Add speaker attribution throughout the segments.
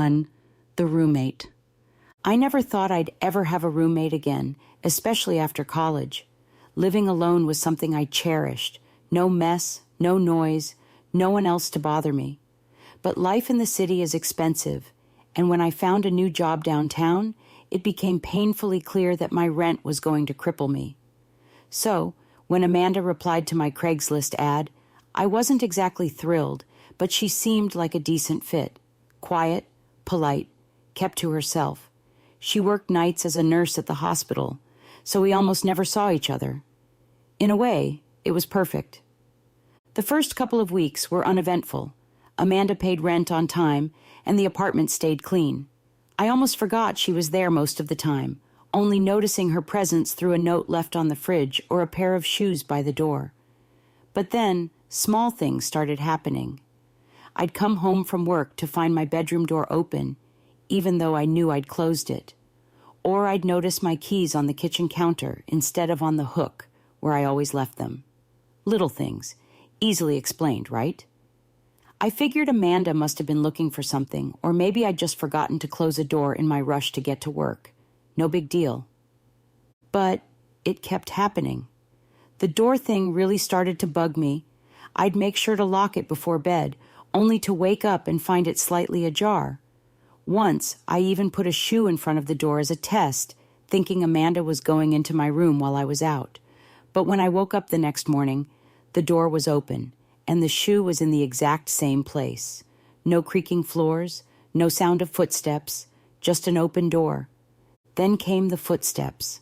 Speaker 1: 1. The roommate. I never thought I'd ever have a roommate again, especially after college. Living alone was something I cherished. No mess, no noise, no one else to bother me. But life in the city is expensive, and when I found a new job downtown, it became painfully clear that my rent was going to cripple me. So, when Amanda replied to my Craigslist ad, I wasn't exactly thrilled, but she seemed like a decent fit. Quiet, polite, kept to herself. She worked nights as a nurse at the hospital, so we almost never saw each other. In a way, it was perfect. The first couple of weeks were uneventful. Amanda paid rent on time, and the apartment stayed clean. I almost forgot she was there most of the time, only noticing her presence through a note left on the fridge or a pair of shoes by the door. But then, small things started happening. I'd come home from work to find my bedroom door open, even though I knew I'd closed it. Or I'd notice my keys on the kitchen counter instead of on the hook, where I always left them. Little things, easily explained, right? I figured Amanda must have been looking for something, or maybe I'd just forgotten to close a door in my rush to get to work. No big deal. But it kept happening. The door thing really started to bug me. I'd make sure to lock it before bed, only to wake up and find it slightly ajar. Once, I even put a shoe in front of the door as a test, thinking Amanda was going into my room while I was out. But when I woke up the next morning, the door was open, and the shoe was in the exact same place. No creaking floors, no sound of footsteps, just an open door. Then came the footsteps.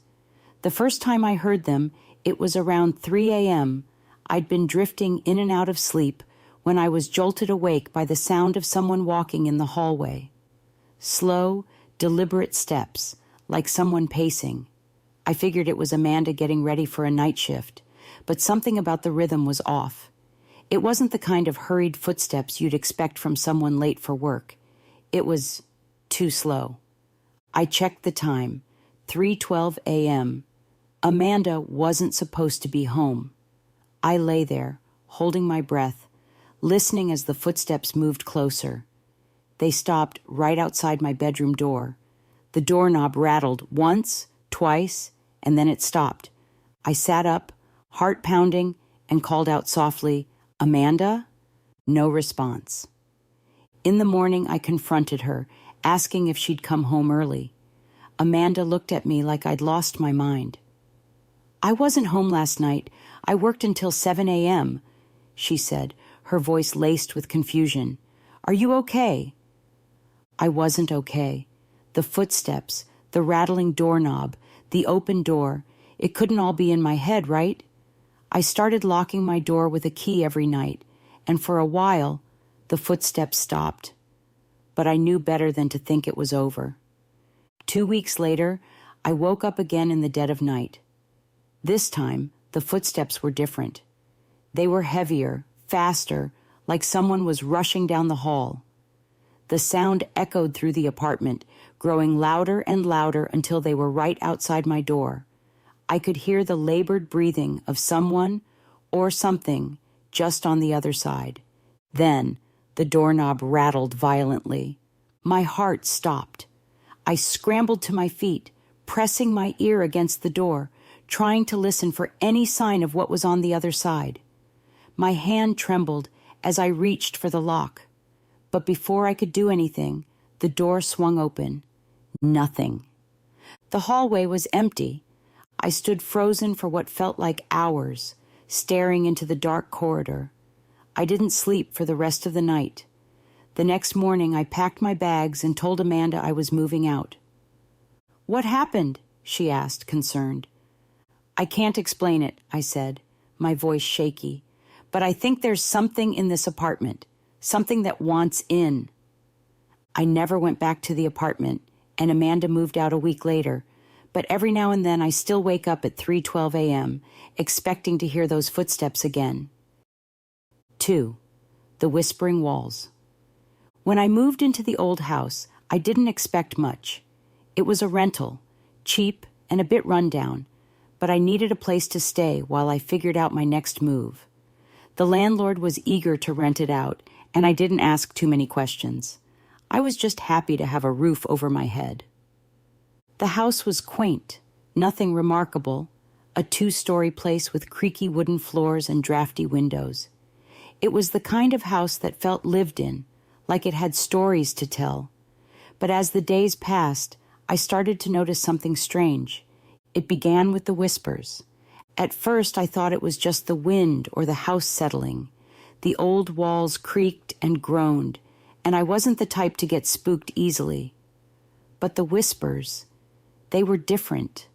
Speaker 1: The first time I heard them, it was around 3 a.m. I'd been drifting in and out of sleep when I was jolted awake by the sound of someone walking in the hallway. Slow, deliberate steps, like someone pacing. I figured it was Amanda getting ready for a night shift, but something about the rhythm was off. It wasn't the kind of hurried footsteps you'd expect from someone late for work. It was too slow. I checked the time, 3:12 a.m. Amanda wasn't supposed to be home. I lay there, holding my breath, listening as the footsteps moved closer. They stopped right outside my bedroom door. The doorknob rattled once, twice, and then it stopped. I sat up, heart pounding, and called out softly, "Amanda?" No response. In the morning, I confronted her, asking if she'd come home early. Amanda looked at me like I'd lost my mind. "I wasn't home last night. I worked until 7 a.m., she said, her voice laced with confusion. "Are you okay?" I wasn't okay. The footsteps, the rattling doorknob, the open door, it couldn't all be in my head, right? I started locking my door with a key every night, and for a while, the footsteps stopped. But I knew better than to think it was over. 2 weeks later, I woke up again in the dead of night. This time, the footsteps were different. They were heavier, faster, like someone was rushing down the hall. The sound echoed through the apartment, growing louder and louder until they were right outside my door. I could hear the labored breathing of someone or something just on the other side. Then, the doorknob rattled violently. My heart stopped. I scrambled to my feet, pressing my ear against the door, trying to listen for any sign of what was on the other side. My hand trembled as I reached for the lock. But before I could do anything, the door swung open. Nothing. The hallway was empty. I stood frozen for what felt like hours, staring into the dark corridor. I didn't sleep for the rest of the night. The next morning, I packed my bags and told Amanda I was moving out. "What happened?" she asked, concerned. "I can't explain it," I said, my voice shaky. "But I think there's something in this apartment, something that wants in." I never went back to the apartment, and Amanda moved out a week later, but every now and then I still wake up at 3:12 a.m., expecting to hear those footsteps again. 2. The whispering walls. When I moved into the old house, I didn't expect much. It was a rental, cheap and a bit rundown, but I needed a place to stay while I figured out my next move. The landlord was eager to rent it out, and I didn't ask too many questions. I was just happy to have a roof over my head. The house was quaint, nothing remarkable, a 2-story place with creaky wooden floors and drafty windows. It was the kind of house that felt lived in, like it had stories to tell. But as the days passed, I started to notice something strange. It began with the whispers. At first, I thought it was just the wind or the house settling. The old walls creaked and groaned, and I wasn't the type to get spooked easily. But the whispers, they were different.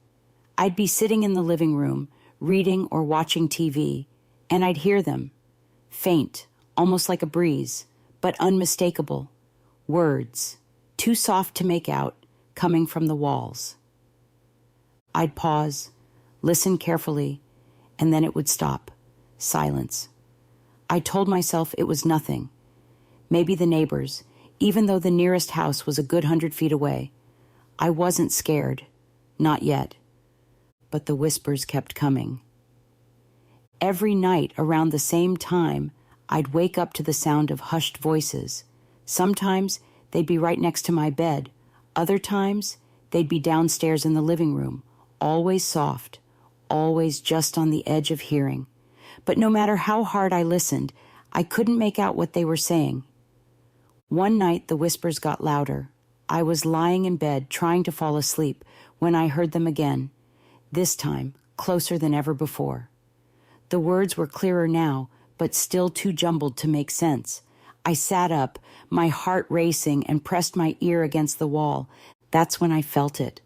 Speaker 1: I'd be sitting in the living room, reading or watching TV, and I'd hear them. Faint, almost like a breeze, but unmistakable. Words, too soft to make out, coming from the walls. I'd pause, listen carefully, and then it would stop. Silence. I told myself it was nothing. Maybe the neighbors, even though the nearest house was a good 100 feet away. I wasn't scared. Not yet. But the whispers kept coming. Every night around the same time, I'd wake up to the sound of hushed voices. Sometimes they'd be right next to my bed. Other times, they'd be downstairs in the living room, always soft, always just on the edge of hearing. But no matter how hard I listened, I couldn't make out what they were saying. One night, the whispers got louder. I was lying in bed, trying to fall asleep, when I heard them again, this time closer than ever before. The words were clearer now, but still too jumbled to make sense. I sat up, my heart racing, and pressed my ear against the wall. That's when I felt it.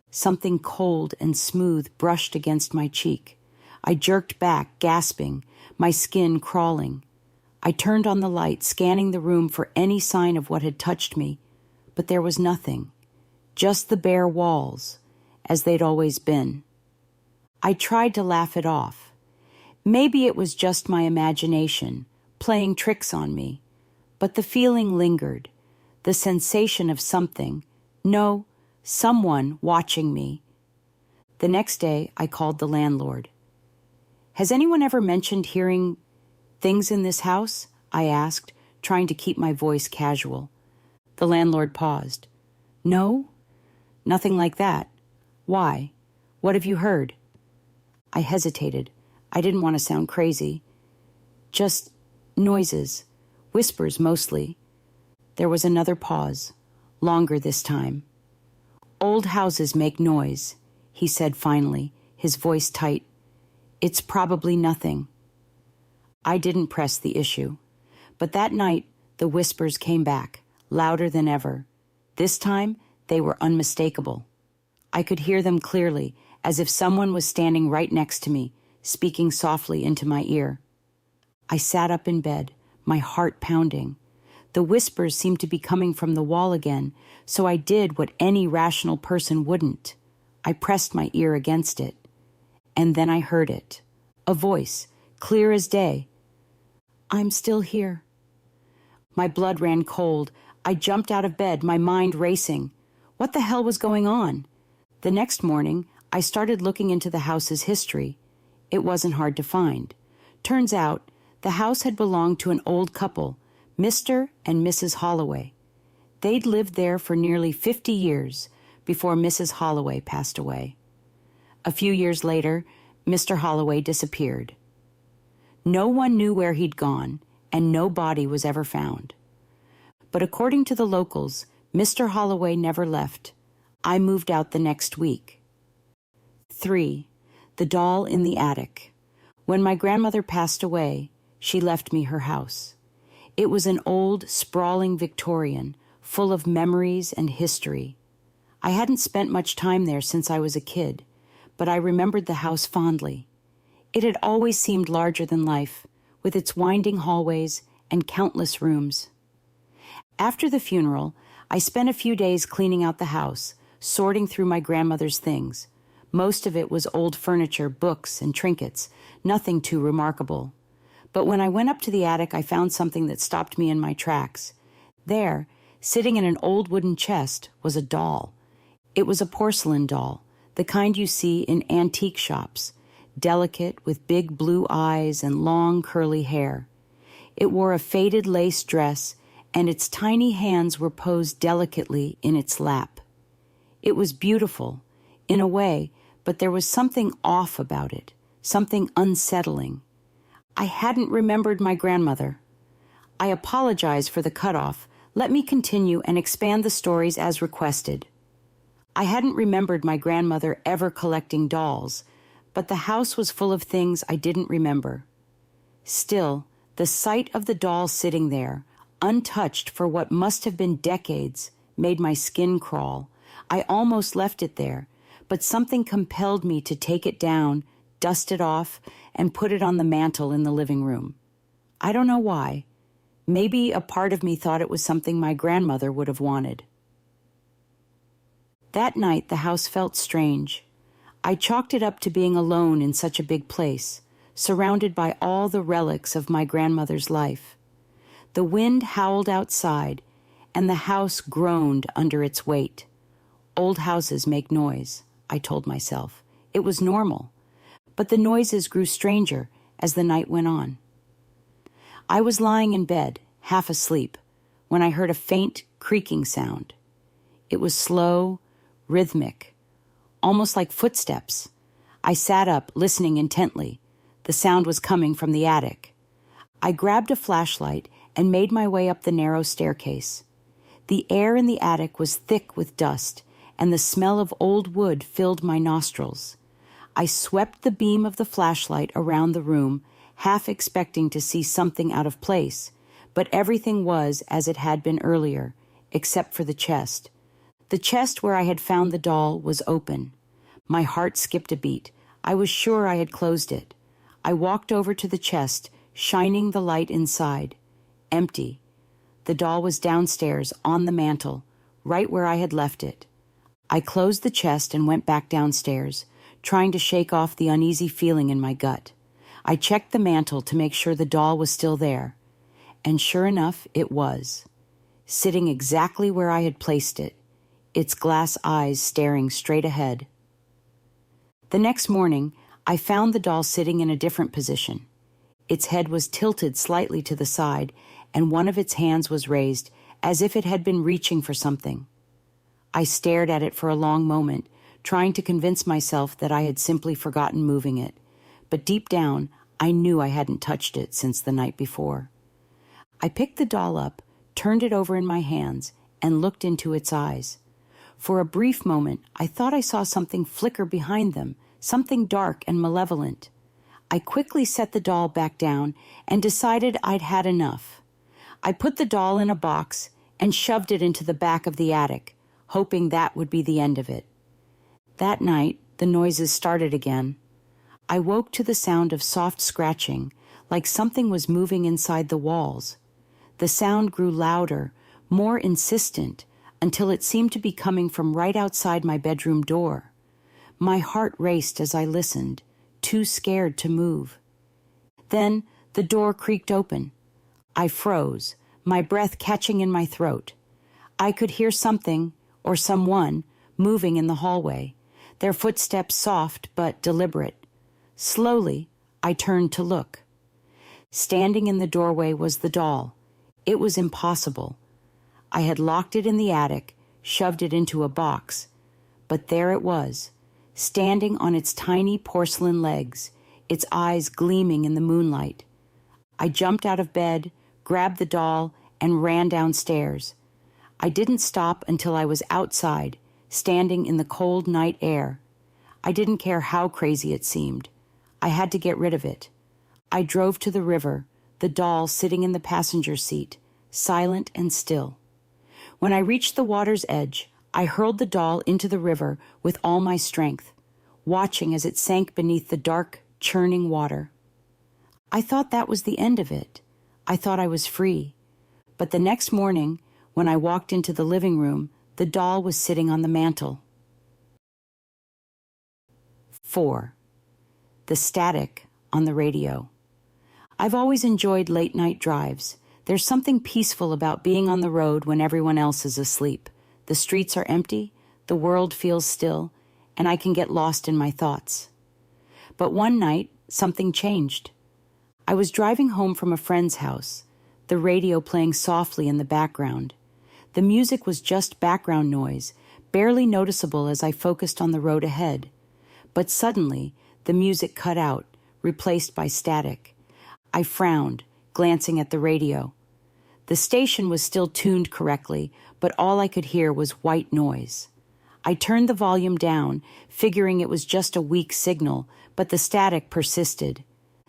Speaker 1: Something cold and smooth brushed against my cheek. I jerked back, gasping, my skin crawling. I turned on the light, scanning the room for any sign of what had touched me, but there was nothing. Just the bare walls, as they'd always been. I tried to laugh it off. Maybe it was just my imagination, playing tricks on me. But the feeling lingered, the sensation of something, no, someone watching me. The next day, I called the landlord. "Has anyone ever mentioned hearing things in this house?" I asked, trying to keep my voice casual. The landlord paused. "No? Nothing like that. Why? What have you heard?" I hesitated. I didn't want to sound crazy. Just noises, whispers mostly. There was another pause, longer this time. "Old houses make noise," he said finally, his voice tight. "It's probably nothing." I didn't press the issue. But that night, the whispers came back, louder than ever. This time, they were unmistakable. I could hear them clearly, as if someone was standing right next to me, speaking softly into my ear. I sat up in bed, my heart pounding. The whispers seemed to be coming from the wall again, so I did what any rational person wouldn't. I pressed my ear against it. And then I heard it. A voice, clear as day. "I'm still here." My blood ran cold. I jumped out of bed, my mind racing. What the hell was going on? The next morning, I started looking into the house's history. It wasn't hard to find. Turns out, the house had belonged to an old couple, Mr. and Mrs. Holloway. They'd lived there for nearly 50 years before Mrs. Holloway passed away. A few years later, Mr. Holloway disappeared. No one knew where he'd gone, and no body was ever found. But according to the locals, Mr. Holloway never left. I moved out the next week. 3. The doll in the attic. When my grandmother passed away, she left me her house. It was an old, sprawling Victorian, full of memories and history. I hadn't spent much time there since I was a kid, but I remembered the house fondly. It had always seemed larger than life, with its winding hallways and countless rooms. After the funeral, I spent a few days cleaning out the house, sorting through my grandmother's things. Most of it was old furniture, books, and trinkets, nothing too remarkable. But when I went up to the attic, I found something that stopped me in my tracks. There, sitting in an old wooden chest, was a doll. It was a porcelain doll, the kind you see in antique shops, delicate with big blue eyes and long curly hair. It wore a faded lace dress and its tiny hands were posed delicately in its lap. It was beautiful, in a way, but there was something off about it, something unsettling. I hadn't remembered my grandmother. I apologize for the cutoff. Let me continue and expand the stories as requested. I hadn't remembered my grandmother ever collecting dolls, but the house was full of things I didn't remember. Still, the sight of the doll sitting there, untouched for what must have been decades, made my skin crawl. I almost left it there, but something compelled me to take it down, dust it off, and put it on the mantel in the living room. I don't know why. Maybe a part of me thought it was something my grandmother would have wanted. That night, the house felt strange. I chalked it up to being alone in such a big place, surrounded by all the relics of my grandmother's life. The wind howled outside, and the house groaned under its weight. Old houses make noise, I told myself. It was normal. But the noises grew stranger as the night went on. I was lying in bed, half asleep, when I heard a faint creaking sound. It was slow, rhythmic, almost like footsteps. I sat up, listening intently. The sound was coming from the attic. I grabbed a flashlight and made my way up the narrow staircase. The air in the attic was thick with dust, and the smell of old wood filled my nostrils. I swept the beam of the flashlight around the room, half expecting to see something out of place, but everything was as it had been earlier, except for the chest. The chest where I had found the doll was open. My heart skipped a beat. I was sure I had closed it. I walked over to the chest, shining the light inside. Empty. The doll was downstairs, on the mantel, right where I had left it. I closed the chest and went back downstairs, trying to shake off the uneasy feeling in my gut. I checked the mantel to make sure the doll was still there. And sure enough, it was. Sitting exactly where I had placed it, its glass eyes staring straight ahead. The next morning, I found the doll sitting in a different position. Its head was tilted slightly to the side, and one of its hands was raised, as if it had been reaching for something. I stared at it for a long moment, trying to convince myself that I had simply forgotten moving it. But deep down, I knew I hadn't touched it since the night before. I picked the doll up, turned it over in my hands, and looked into its eyes. For a brief moment, I thought I saw something flicker behind them, something dark and malevolent. I quickly set the doll back down and decided I'd had enough. I put the doll in a box and shoved it into the back of the attic, hoping that would be the end of it. That night, the noises started again. I woke to the sound of soft scratching, like something was moving inside the walls. The sound grew louder, more insistent, until it seemed to be coming from right outside my bedroom door. My heart raced as I listened, too scared to move. Then the door creaked open. I froze, my breath catching in my throat. I could hear something, or someone, moving in the hallway, their footsteps soft but deliberate. Slowly, I turned to look. Standing in the doorway was the doll. It was impossible. I had locked it in the attic, shoved it into a box, but there it was, standing on its tiny porcelain legs, its eyes gleaming in the moonlight. I jumped out of bed, grabbed the doll, and ran downstairs. I didn't stop until I was outside, standing in the cold night air. I didn't care how crazy it seemed. I had to get rid of it. I drove to the river, the doll sitting in the passenger seat, silent and still. When I reached the water's edge, I hurled the doll into the river with all my strength, watching as it sank beneath the dark, churning water. I thought that was the end of it. I thought I was free. But the next morning, when I walked into the living room, the doll was sitting on the mantel. 4. The static on the radio. I've always enjoyed late-night drives. There's something peaceful about being on the road when everyone else is asleep. The streets are empty, the world feels still, and I can get lost in my thoughts. But one night, something changed. I was driving home from a friend's house. the radio playing softly in the background. The music was just background noise, barely noticeable as I focused on the road ahead. But suddenly, the music cut out, replaced by static. I frowned, glancing at the radio. The station was still tuned correctly, but all I could hear was white noise. I turned the volume down, figuring it was just a weak signal, but the static persisted.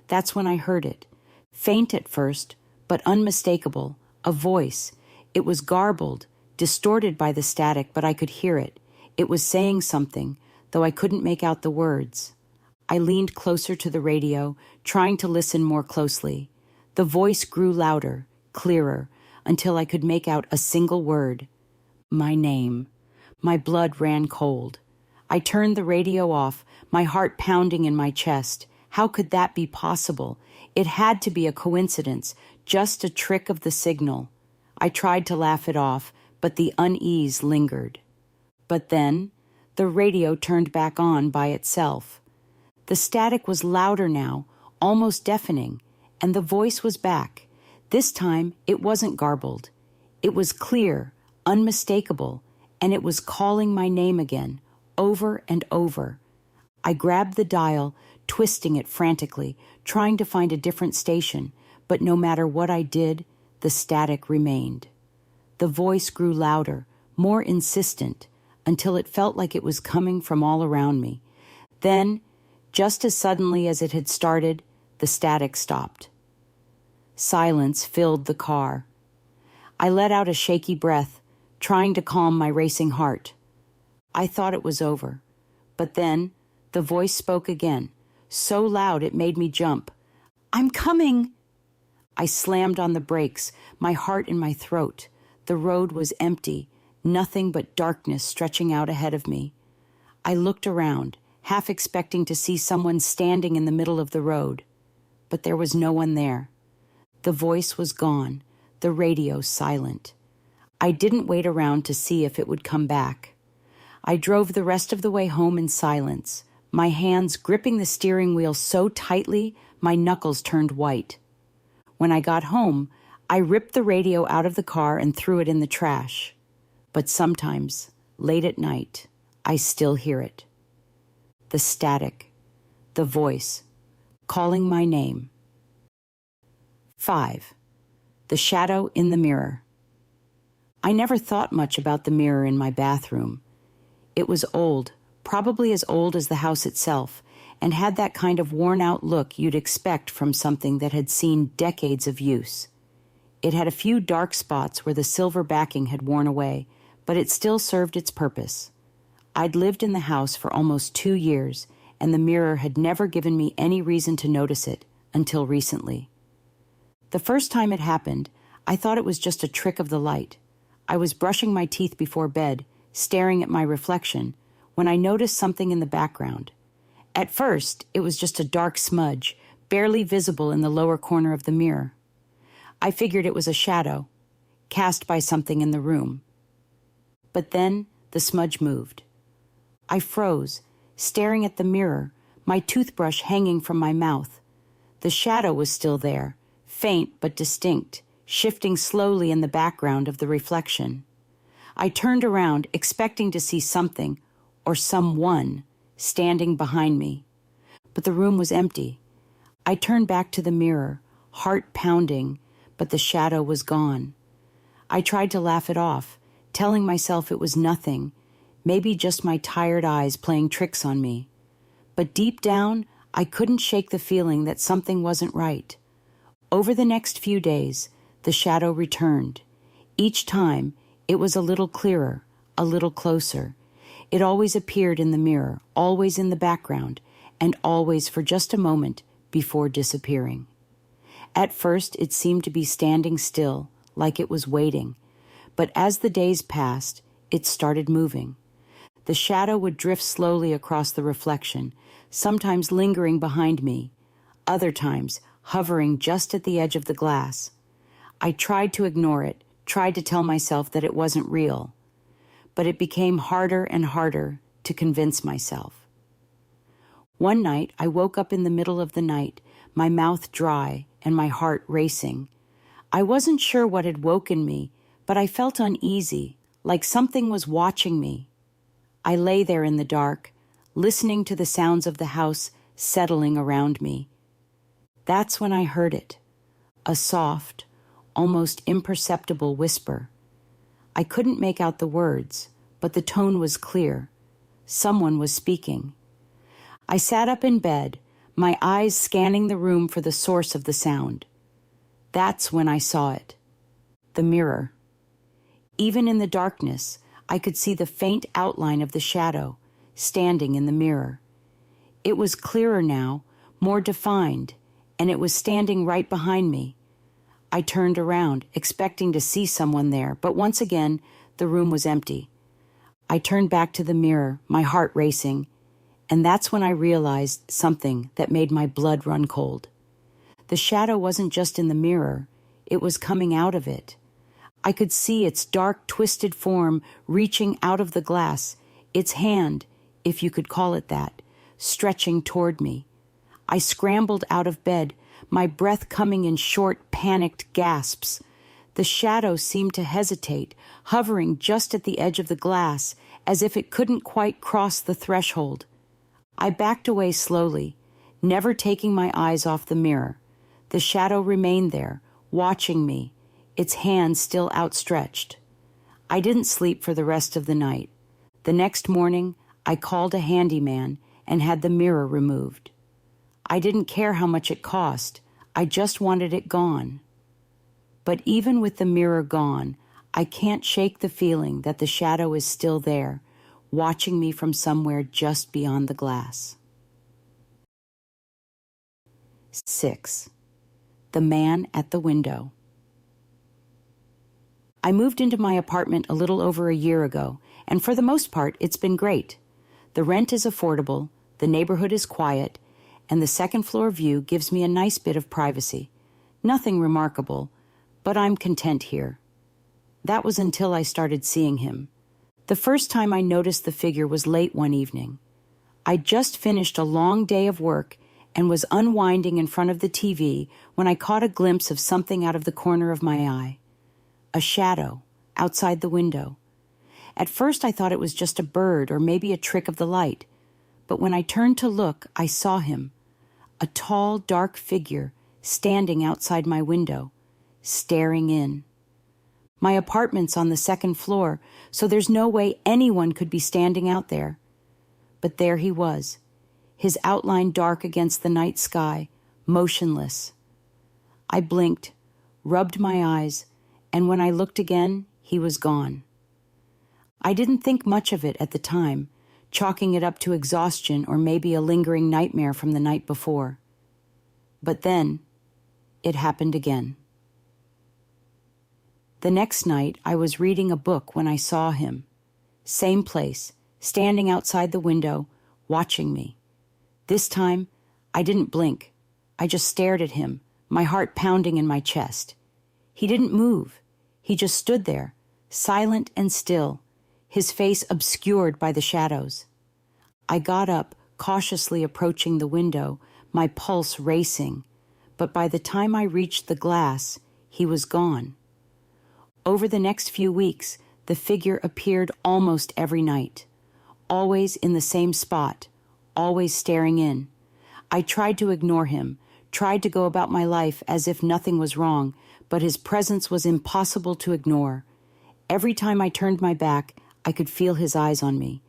Speaker 1: That's when I heard it. Faint at first, but unmistakable, a voice. It was garbled, distorted by the static, but I could hear it. It was saying something, though I couldn't make out the words. I leaned closer to the radio, trying to listen more closely. The voice grew louder, clearer, until I could make out a single word. My name. My blood ran cold. I turned the radio off, my heart pounding in my chest. How could that be possible? It had to be a coincidence, just a trick of the signal. I tried to laugh it off, but the unease lingered. But then, the radio turned back on by itself. The static was louder now, almost deafening, and the voice was back. This time, it wasn't garbled. It was clear, unmistakable, and it was calling my name again, over and over. I grabbed the dial, twisting it frantically, trying to find a different station, but no matter what I did, the static remained. The voice grew louder, more insistent, until it felt like it was coming from all around me. Then, just as suddenly as it had started, the static stopped. Silence filled the car. I let out a shaky breath, trying to calm my racing heart. I thought it was over. But then, the voice spoke again, so loud it made me jump. "I'm coming!" I slammed on the brakes, my heart in my throat. The road was empty, nothing but darkness stretching out ahead of me. I looked around, half expecting to see someone standing in the middle of the road. But there was no one there. The voice was gone, the radio silent. I didn't wait around to see if it would come back. I drove the rest of the way home in silence, my hands gripping the steering wheel so tightly my knuckles turned white. When I got home, I ripped the radio out of the car and threw it in the trash. But sometimes, late at night, I still hear it. The static, the voice, calling my name. 5. The shadow in the mirror. I never thought much about the mirror in my bathroom. It was old, probably as old as the house itself, and had that kind of worn-out look you'd expect from something that had seen decades of use. It had a few dark spots where the silver backing had worn away, but it still served its purpose. I'd lived in the house for almost 2 years, and the mirror had never given me any reason to notice it until recently. The first time it happened, I thought it was just a trick of the light. I was brushing my teeth before bed, staring at my reflection, when I noticed something in the background. At first, it was just a dark smudge, barely visible in the lower corner of the mirror. I figured it was a shadow, cast by something in the room. But then, the smudge moved. I froze, staring at the mirror, my toothbrush hanging from my mouth. The shadow was still there, faint but distinct, shifting slowly in the background of the reflection. I turned around, expecting to see something, or someone, standing behind me. But the room was empty. I turned back to the mirror, heart pounding, but the shadow was gone. I tried to laugh it off, telling myself it was nothing, maybe just my tired eyes playing tricks on me. But deep down, I couldn't shake the feeling that something wasn't right. Over the next few days, the shadow returned. Each time, it was a little clearer, a little closer. It always appeared in the mirror, always in the background, and always for just a moment before disappearing. At first, it seemed to be standing still, like it was waiting. But as the days passed, it started moving. The shadow would drift slowly across the reflection, sometimes lingering behind me, other times hovering just at the edge of the glass. I tried to ignore it, tried to tell myself that it wasn't real. But it became harder and harder to convince myself. One night, I woke up in the middle of the night, my mouth dry and my heart racing. I wasn't sure what had woken me, but I felt uneasy, like something was watching me. I lay there in the dark, listening to the sounds of the house settling around me. That's when I heard it, a soft, almost imperceptible whisper. I couldn't make out the words, but the tone was clear. Someone was speaking. I sat up in bed, my eyes scanning the room for the source of the sound. That's when I saw it. The mirror. Even in the darkness, I could see the faint outline of the shadow, standing in the mirror. It was clearer now, more defined, and it was standing right behind me. I turned around, expecting to see someone there, but once again, the room was empty. I turned back to the mirror, my heart racing, and that's when I realized something that made my blood run cold. The shadow wasn't just in the mirror, it was coming out of it. I could see its dark, twisted form reaching out of the glass, its hand, if you could call it that, stretching toward me. I scrambled out of bed, my breath coming in short, panicked gasps. The shadow seemed to hesitate, hovering just at the edge of the glass, as if it couldn't quite cross the threshold. I backed away slowly, never taking my eyes off the mirror. The shadow remained there, watching me, its hand still outstretched. I didn't sleep for the rest of the night. The next morning, I called a handyman and had the mirror removed. I didn't care how much it cost, I just wanted it gone. But even with the mirror gone, I can't shake the feeling that the shadow is still there, watching me from somewhere just beyond the glass. 6. The Man at the Window. I moved into my apartment a little over a year ago, and for the most part, it's been great. The rent is affordable, the neighborhood is quiet, and the second-floor view gives me a nice bit of privacy. Nothing remarkable, but I'm content here. That was until I started seeing him. The first time I noticed the figure was late one evening. I'd just finished a long day of work and was unwinding in front of the TV when I caught a glimpse of something out of the corner of my eye. A shadow, outside the window. At first I thought it was just a bird or maybe a trick of the light, but when I turned to look, I saw him. A tall, dark figure standing outside my window, staring in. My apartment's on the second floor, so there's no way anyone could be standing out there. But there he was, his outline dark against the night sky, motionless. I blinked, rubbed my eyes, and when I looked again, he was gone. I didn't think much of it at the time, chalking it up to exhaustion or maybe a lingering nightmare from the night before. But then, it happened again. The next night, I was reading a book when I saw him. Same place, standing outside the window, watching me. This time, I didn't blink. I just stared at him, my heart pounding in my chest. He didn't move. He just stood there, silent and still, his face obscured by the shadows. I got up, cautiously approaching the window, my pulse racing, but by the time I reached the glass, he was gone. Over the next few weeks, the figure appeared almost every night, always in the same spot, always staring in. I tried to ignore him, tried to go about my life as if nothing was wrong, but his presence was impossible to ignore. Every time I turned my back, I could feel his eyes on me.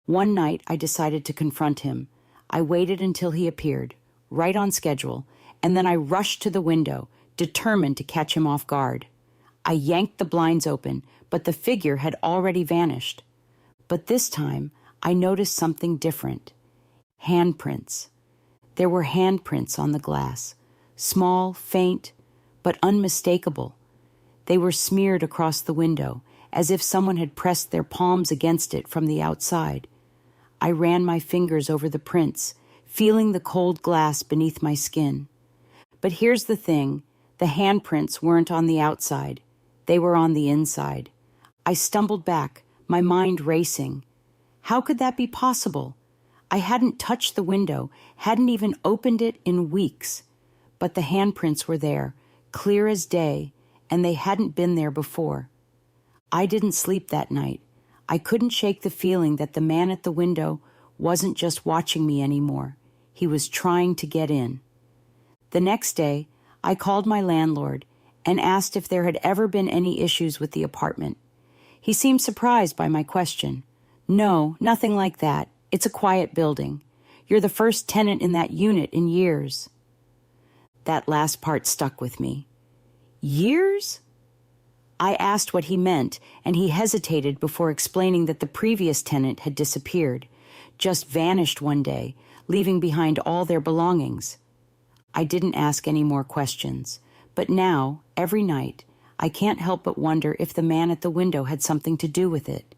Speaker 1: One night, I decided to confront him. I waited until he appeared, right on schedule, and then I rushed to the window, determined to catch him off guard. I yanked the blinds open, but the figure had already vanished. But this time, I noticed something different. Handprints. There were handprints on the glass, small, faint, but unmistakable. They were smeared across the window, as if someone had pressed their palms against it from the outside. I ran my fingers over the prints, feeling the cold glass beneath my skin. But here's the thing, the handprints weren't on the outside. They were on the inside. I stumbled back, my mind racing. How could that be possible? I hadn't touched the window, hadn't even opened it in weeks. But the handprints were there, clear as day, and they hadn't been there before. I didn't sleep that night. I couldn't shake the feeling that the man at the window wasn't just watching me anymore. He was trying to get in. The next day, I called my landlord and asked if there had ever been any issues with the apartment. He seemed surprised by my question. "No, nothing like that. It's a quiet building. You're the first tenant in that unit in years." That last part stuck with me. Years? I asked what he meant, and he hesitated before explaining that the previous tenant had disappeared, just vanished one day, leaving behind all their belongings. I didn't ask any more questions, but now, every night, I can't help but wonder if the man at the window had something to do with it.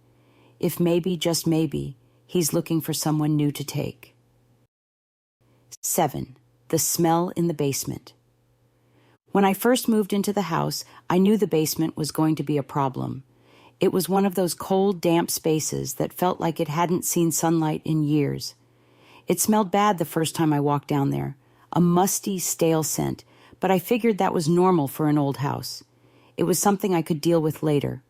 Speaker 1: If maybe, just maybe, he's looking for someone new to take. 7. The smell in the basement. When I first moved into the house, I knew the basement was going to be a problem. It was one of those cold, damp spaces that felt like it hadn't seen sunlight in years. It smelled bad the first time I walked down there, a musty, stale scent, but I figured that was normal for an old house. It was something I could deal with later.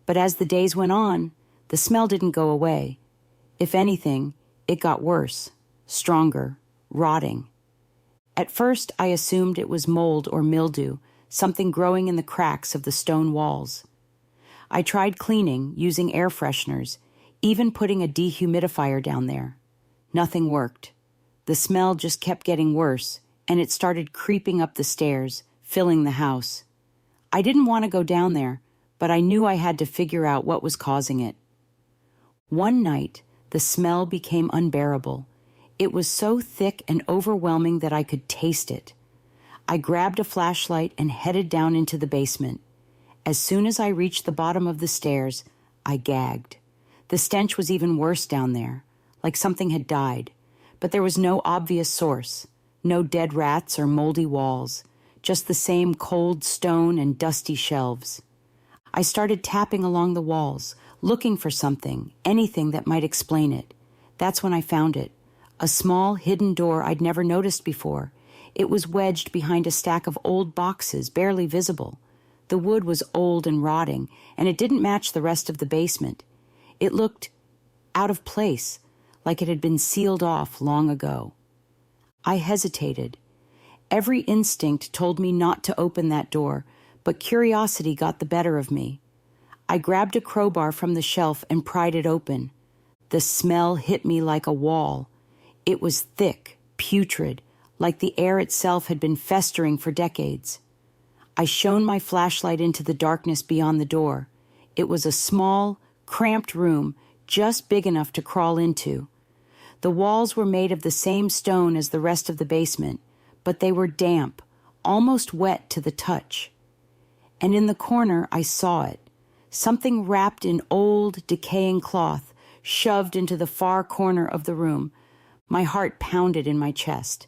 Speaker 1: But as the days went on, the smell didn't go away. If anything, it got worse, stronger, rotting. At first, I assumed it was mold or mildew, something growing in the cracks of the stone walls. I tried cleaning, using air fresheners, even putting a dehumidifier down there. Nothing worked. The smell just kept getting worse, and it started creeping up the stairs, filling the house. I didn't want to go down there, but I knew I had to figure out what was causing it. One night, the smell became unbearable. It was so thick and overwhelming that I could taste it. I grabbed a flashlight and headed down into the basement. As soon as I reached the bottom of the stairs, I gagged. The stench was even worse down there, like something had died. But there was no obvious source, no dead rats or moldy walls, just the same cold stone and dusty shelves. I started tapping along the walls, looking for something, anything that might explain it. That's when I found it. A small, hidden door I'd never noticed before. It was wedged behind a stack of old boxes, barely visible. The wood was old and rotting, and it didn't match the rest of the basement. It looked out of place, like it had been sealed off long ago. I hesitated. Every instinct told me not to open that door, but curiosity got the better of me. I grabbed a crowbar from the shelf and pried it open. The smell hit me like a wall. It was thick, putrid, like the air itself had been festering for decades. I shone my flashlight into the darkness beyond the door. It was a small, cramped room, just big enough to crawl into. The walls were made of the same stone as the rest of the basement, but they were damp, almost wet to the touch. And in the corner, I saw it. Something wrapped in old, decaying cloth, shoved into the far corner of the room. My heart pounded in my chest.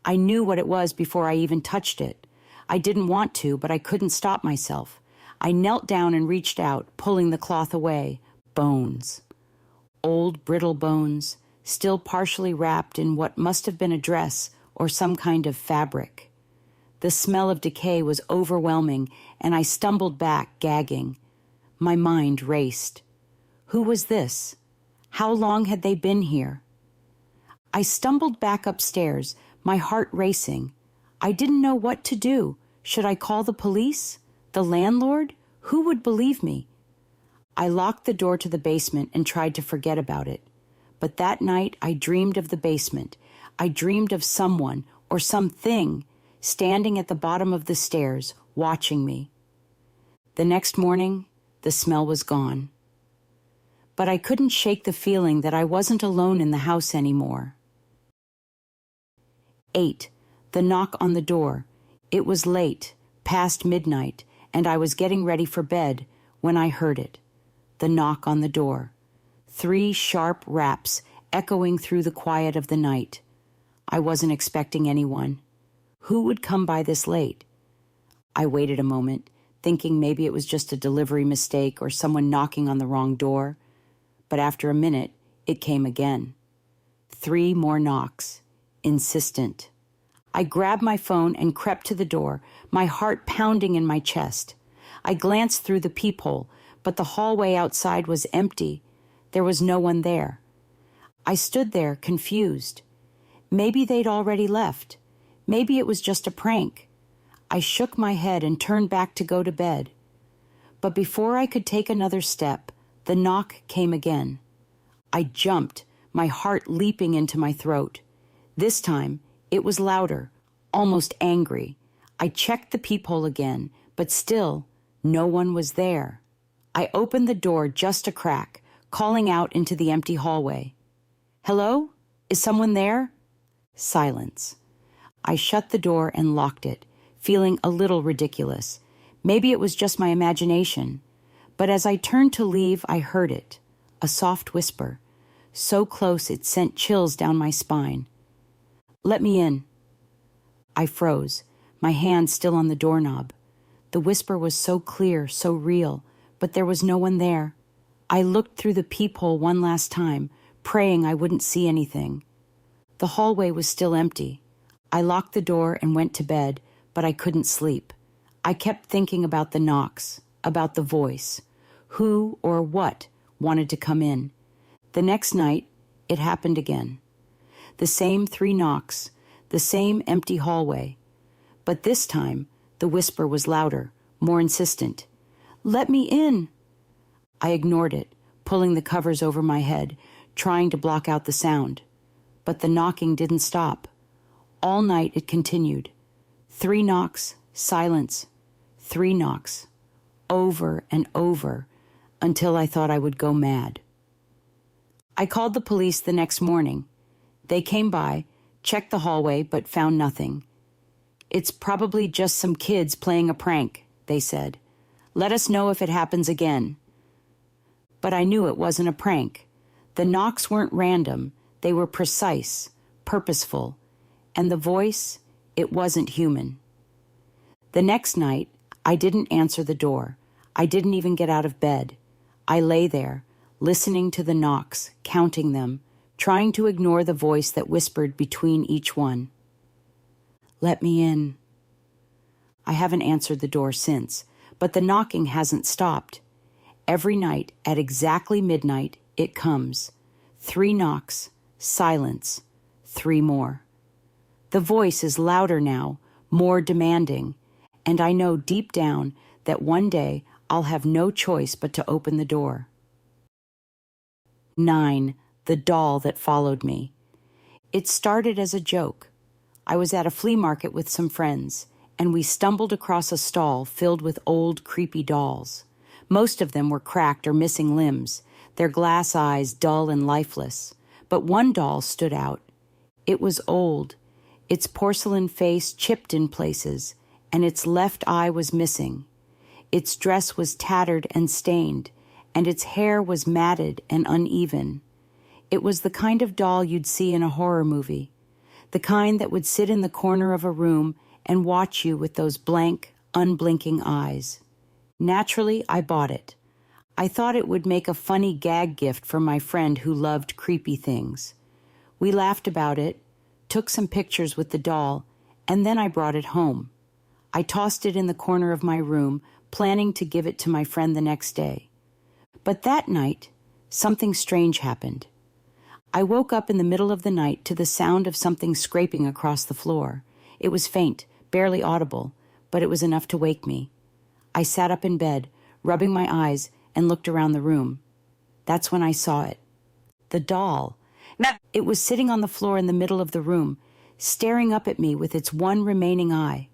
Speaker 1: I knew what it was before I even touched it. I didn't want to, but I couldn't stop myself. I knelt down and reached out, pulling the cloth away. Bones. Old, brittle bones, still partially wrapped in what must have been a dress or some kind of fabric. The smell of decay was overwhelming, and I stumbled back, gagging. My mind raced. Who was this? How long had they been here? I stumbled back upstairs, my heart racing. I didn't know what to do. Should I call the police? The landlord? Who would believe me? I locked the door to the basement and tried to forget about it. But that night I dreamed of the basement. I dreamed of someone or something standing at the bottom of the stairs, watching me. The next morning, the smell was gone. But I couldn't shake the feeling that I wasn't alone in the house anymore. 8. The knock on the door. It was late, past midnight, and I was getting ready for bed when I heard it. The knock on the door. 3 sharp raps echoing through the quiet of the night. I wasn't expecting anyone. Who would come by this late? I waited a moment, thinking maybe it was just a delivery mistake or someone knocking on the wrong door. But after a minute, it came again. 3 more knocks. Insistent. I grabbed my phone and crept to the door, my heart pounding in my chest. I glanced through the peephole, but the hallway outside was empty. There was no one there. I stood there, confused. Maybe they'd already left. Maybe it was just a prank. I shook my head and turned back to go to bed. But before I could take another step, the knock came again. I jumped, my heart leaping into my throat. This time, it was louder, almost angry. I checked the peephole again, but still, no one was there. I opened the door just a crack, calling out into the empty hallway. "Hello? Is someone there?" Silence. I shut the door and locked it, feeling a little ridiculous. Maybe it was just my imagination. But as I turned to leave, I heard it, a soft whisper, so close it sent chills down my spine. "Let me in." I froze, my hand still on the doorknob. The whisper was so clear, so real, but there was no one there. I looked through the peephole one last time, praying I wouldn't see anything. The hallway was still empty. I locked the door and went to bed, but I couldn't sleep. I kept thinking about the knocks, about the voice. Who or what wanted to come in? The next night, it happened again. The same 3 knocks, the same empty hallway. But this time, the whisper was louder, more insistent. "Let me in." I ignored it, pulling the covers over my head, trying to block out the sound. But the knocking didn't stop. All night it continued. 3 knocks, silence, 3 knocks, over and over, until I thought I would go mad. I called the police the next morning. They came by, checked the hallway, but found nothing. "It's probably just some kids playing a prank," they said. "Let us know if it happens again." But I knew it wasn't a prank. The knocks weren't random. They were precise, purposeful. And the voice, it wasn't human. The next night, I didn't answer the door. I didn't even get out of bed. I lay there, listening to the knocks, counting them, trying to ignore the voice that whispered between each one. "Let me in." I haven't answered the door since, but the knocking hasn't stopped. Every night, at exactly midnight, it comes. 3 knocks, silence, 3 more. The voice is louder now, more demanding, and I know deep down that one day I'll have no choice but to open the door. 9. The doll that followed me. It started as a joke. I was at a flea market with some friends, and we stumbled across a stall filled with old, creepy dolls. Most of them were cracked or missing limbs, their glass eyes dull and lifeless. But one doll stood out. It was old, its porcelain face chipped in places, and its left eye was missing. Its dress was tattered and stained, and its hair was matted and uneven. It was the kind of doll you'd see in a horror movie, the kind that would sit in the corner of a room and watch you with those blank, unblinking eyes. Naturally, I bought it. I thought it would make a funny gag gift for my friend who loved creepy things. We laughed about it, took some pictures with the doll, and then I brought it home. I tossed it in the corner of my room, planning to give it to my friend the next day. But that night, something strange happened. I woke up in the middle of the night to the sound of something scraping across the floor. It was faint, barely audible, but it was enough to wake me. I sat up in bed, rubbing my eyes, and looked around the room. That's when I saw it. The doll. It was sitting on the floor in the middle of the room, staring up at me with its one remaining eye.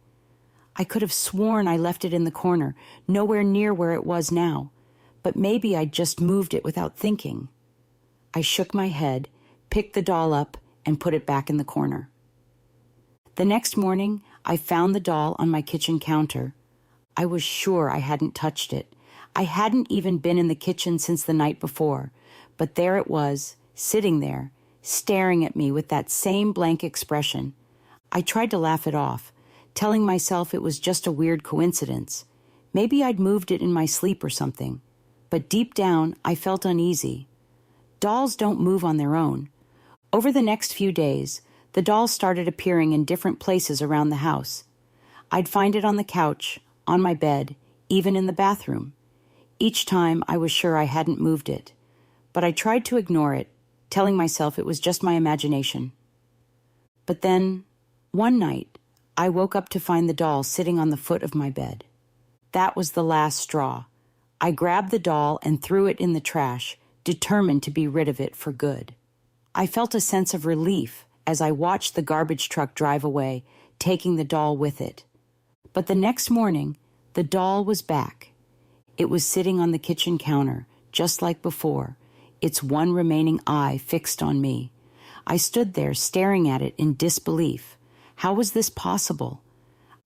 Speaker 1: I could have sworn I left it in the corner, nowhere near where it was now, but maybe I'd just moved it without thinking. I shook my head, picked the doll up, and put it back in the corner. The next morning, I found the doll on my kitchen counter. I was sure I hadn't touched it. I hadn't even been in the kitchen since the night before, but there it was, sitting there, staring at me with that same blank expression. I tried to laugh it off, telling myself it was just a weird coincidence. Maybe I'd moved it in my sleep or something. But deep down, I felt uneasy. Dolls don't move on their own. Over the next few days, the doll started appearing in different places around the house. I'd find it on the couch, on my bed, even in the bathroom. Each time I was sure I hadn't moved it, but I tried to ignore it, telling myself it was just my imagination. But then, one night, I woke up to find the doll sitting on the foot of my bed. That was the last straw. I grabbed the doll and threw it in the trash, determined to be rid of it for good. I felt a sense of relief as I watched the garbage truck drive away, taking the doll with it. But the next morning, the doll was back. It was sitting on the kitchen counter, just like before, its one remaining eye fixed on me. I stood there staring at it in disbelief. How was this possible?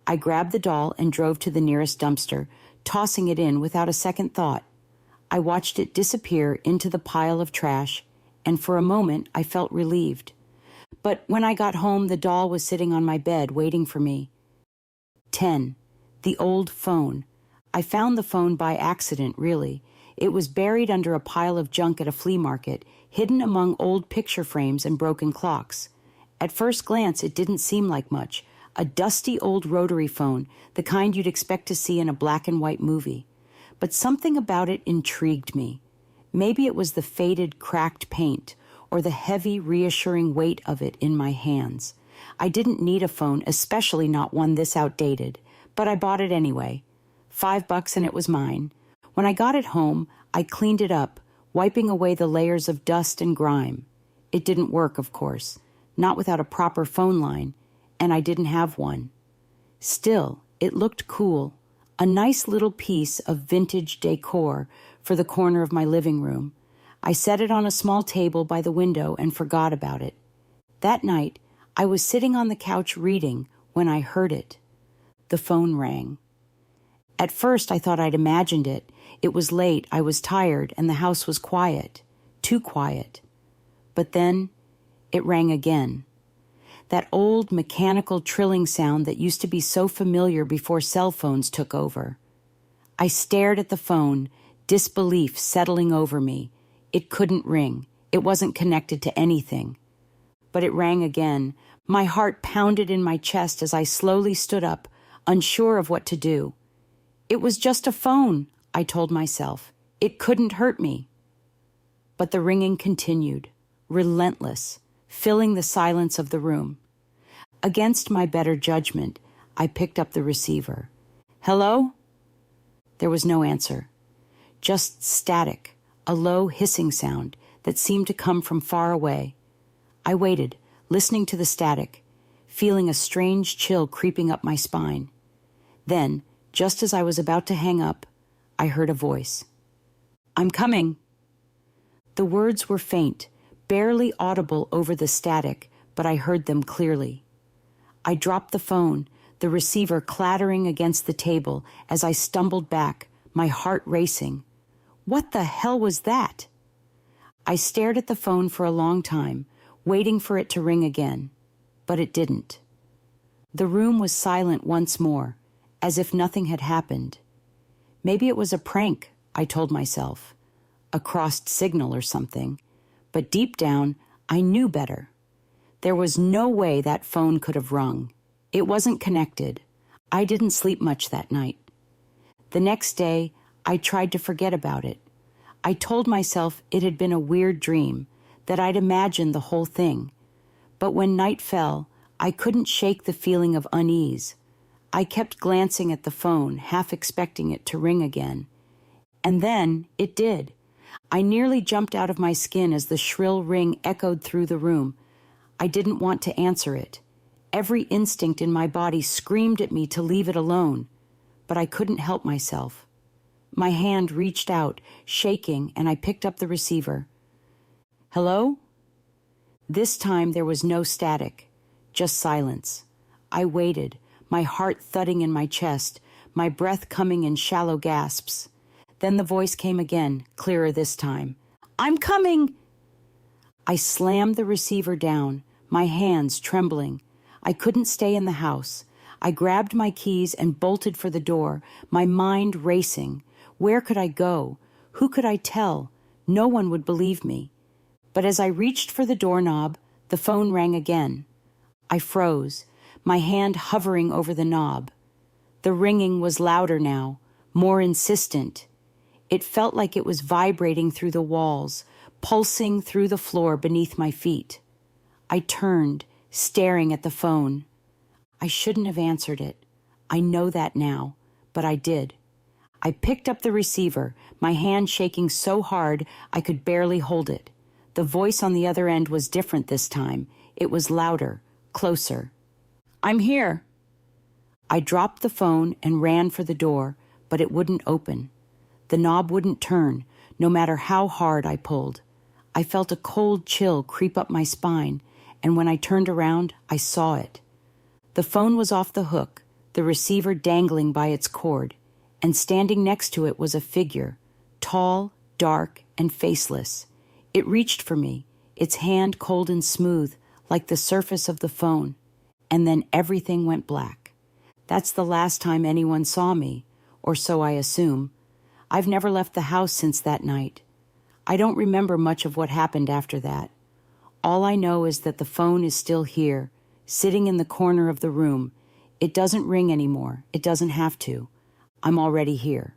Speaker 1: I grabbed the doll and drove to the nearest dumpster, tossing it in without a second thought. I watched it disappear into the pile of trash, and for a moment I felt relieved. But when I got home, the doll was sitting on my bed waiting for me. 10. The old phone. I found the phone by accident, really. It was buried under a pile of junk at a flea market, hidden among old picture frames and broken clocks. At first glance, it didn't seem like much. A dusty old rotary phone, the kind you'd expect to see in a black and white movie. But something about it intrigued me. Maybe it was the faded, cracked paint, or the heavy, reassuring weight of it in my hands. I didn't need a phone, especially not one this outdated, but I bought it anyway. $5 and it was mine. When I got it home, I cleaned it up, wiping away the layers of dust and grime. It didn't work, of course, not without a proper phone line, and I didn't have one. Still, it looked cool, a nice little piece of vintage decor for the corner of my living room. I set it on a small table by the window and forgot about it. That night, I was sitting on the couch reading when I heard it. The phone rang. At first, I thought I'd imagined it. It was late, I was tired, and the house was quiet. Too quiet. But then, it rang again. That old mechanical trilling sound that used to be so familiar before cell phones took over. I stared at the phone, disbelief settling over me. It couldn't ring. It wasn't connected to anything. But it rang again. My heart pounded in my chest as I slowly stood up, unsure of what to do. It was just a phone, I told myself. It couldn't hurt me. But the ringing continued, relentless, filling the silence of the room. Against my better judgment, I picked up the receiver. Hello? There was no answer. Just static, a low hissing sound that seemed to come from far away. I waited, listening to the static, feeling a strange chill creeping up my spine. Then, just as I was about to hang up, I heard a voice. I'm coming. The words were faint, barely audible over the static, but I heard them clearly. I dropped the phone, the receiver clattering against the table as I stumbled back, my heart racing. What the hell was that? I stared at the phone for a long time, waiting for it to ring again, but it didn't. The room was silent once more, as if nothing had happened. Maybe it was a prank, I told myself, a crossed signal or something, but deep down, I knew better. There was no way that phone could have rung. It wasn't connected. I didn't sleep much that night. The next day, I tried to forget about it. I told myself it had been a weird dream, that I'd imagined the whole thing. But when night fell, I couldn't shake the feeling of unease. I kept glancing at the phone, half expecting it to ring again. And then it did. I nearly jumped out of my skin as the shrill ring echoed through the room. I didn't want to answer it. Every instinct in my body screamed at me to leave it alone, but I couldn't help myself. My hand reached out, shaking, and I picked up the receiver. Hello? This time there was no static, just silence. I waited, my heart thudding in my chest, my breath coming in shallow gasps. Then the voice came again, clearer this time. I'm coming! I slammed the receiver down, my hands trembling. I couldn't stay in the house. I grabbed my keys and bolted for the door, my mind racing. Where could I go? Who could I tell? No one would believe me. But as I reached for the doorknob, the phone rang again. I froze, my hand hovering over the knob. The ringing was louder now, more insistent. It felt like it was vibrating through the walls, pulsing through the floor beneath my feet. I turned, staring at the phone. I shouldn't have answered it. I know that now, but I did. I picked up the receiver, my hand shaking so hard I could barely hold it. The voice on the other end was different this time. It was louder, closer. "I'm here." I dropped the phone and ran for the door, but it wouldn't open. The knob wouldn't turn, no matter how hard I pulled. I felt a cold chill creep up my spine, and when I turned around, I saw it. The phone was off the hook, the receiver dangling by its cord, and standing next to it was a figure, tall, dark, and faceless. It reached for me, its hand cold and smooth, like the surface of the phone, and then everything went black. That's the last time anyone saw me, or so I assume. I've never left the house since that night. I don't remember much of what happened after that. All I know is that the phone is still here, sitting in the corner of the room. It doesn't ring anymore. It doesn't have to. I'm already here.